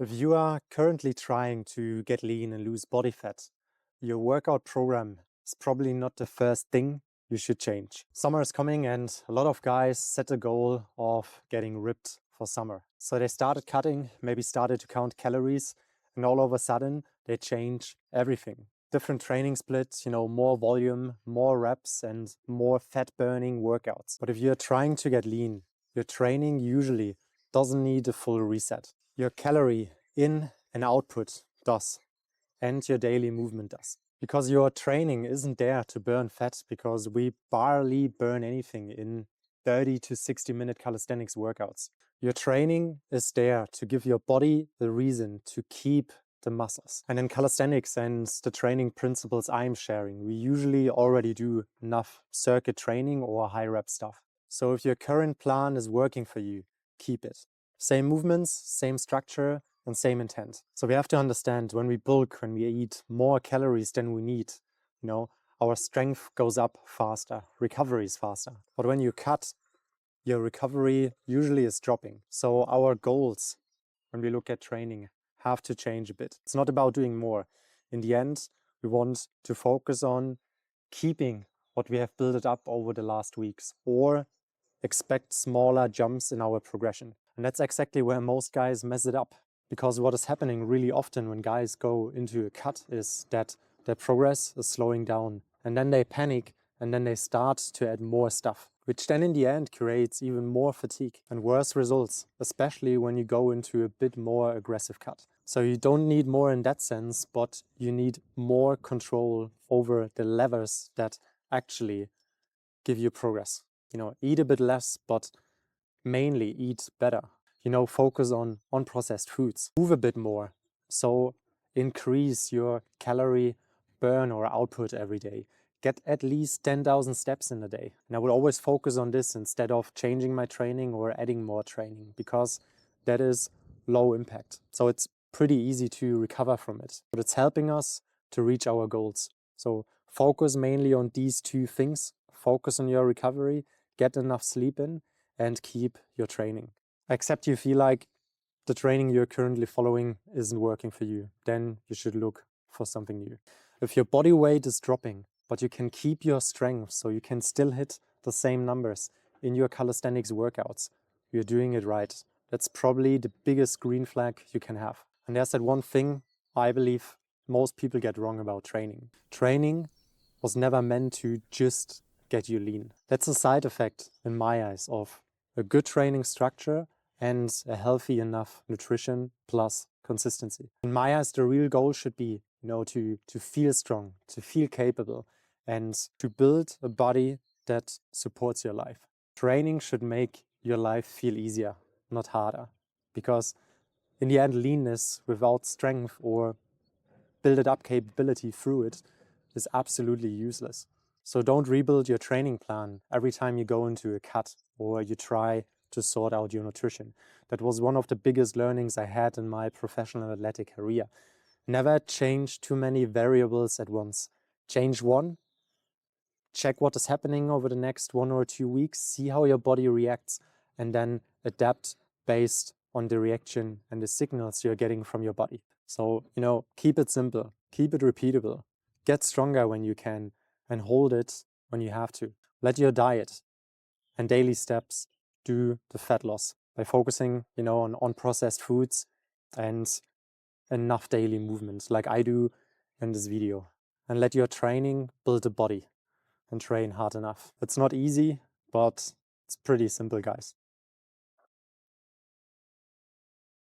If you are currently trying to get lean and lose body fat, your workout program is probably not the first thing you should change. Summer is coming and a lot of guys set a goal of getting ripped for summer. So they started cutting, maybe started to count calories, and all of a sudden they change everything. Different training splits, more volume, more reps, and more fat burning workouts. But if you're trying to get lean, your training usually doesn't need a full reset. Your calorie in and output does, and your daily movement does. Because your training isn't there to burn fat, because we barely burn anything in 30 to 60-minute calisthenics workouts. Your training is there to give your body the reason to keep the muscles. And in calisthenics and the training principles I'm sharing, we usually already do enough circuit training or high rep stuff. So if your current plan is working for you, keep it. Same movements, same structure, and same intent. So we have to understand when we bulk, when we eat more calories than we need, our strength goes up faster, recovery is faster. But when you cut, your recovery usually is dropping. So our goals, when we look at training, have to change a bit. It's not about doing more. In the end, we want to focus on keeping what we have built up over the last weeks, or expect smaller jumps in our progression. And that's exactly where most guys mess it up. Because what is happening really often when guys go into a cut is that their progress is slowing down. And then they panic and then they start to add more stuff, which then in the end creates even more fatigue and worse results, especially when you go into a bit more aggressive cut. So you don't need more in that sense, but you need more control over the levers that actually give you progress. Eat a bit less, but mainly eat better. Focus on unprocessed foods. Move a bit more. So increase your calorie burn or output every day. Get at least 10,000 steps in a day. And I will always focus on this instead of changing my training or adding more training, because that is low impact. So it's pretty easy to recover from it, but it's helping us to reach our goals. So focus mainly on these two things. Focus on your recovery, get enough sleep in, and keep your training. Except you feel like the training you're currently following isn't working for you, then you should look for something new. If your body weight is dropping, but you can keep your strength, so you can still hit the same numbers in your calisthenics workouts, you're doing it right. That's probably the biggest green flag you can have. And there's that one thing I believe most people get wrong about training. Training was never meant to just get you lean. That's a side effect, in my eyes, of a good training structure and a healthy enough nutrition plus consistency. In my eyes, the real goal should be, to feel strong, to feel capable, and to build a body that supports your life. Training should make your life feel easier, not harder. Because in the end, leanness without strength or build up capability through it is absolutely useless. So don't rebuild your training plan every time you go into a cut or you try to sort out your nutrition. That was one of the biggest learnings I had in my professional athletic career. Never change too many variables at once. Change one, check what is happening over the next 1 or 2 weeks, see how your body reacts, and then adapt based on the reaction and the signals you're getting from your body. So, keep it simple, keep it repeatable, get stronger when you can, and hold it when you have to. Let your diet and daily steps do the fat loss by focusing, on processed foods and enough daily movement like I do in this video. And let your training build a body and train hard enough. It's not easy, but it's pretty simple, guys.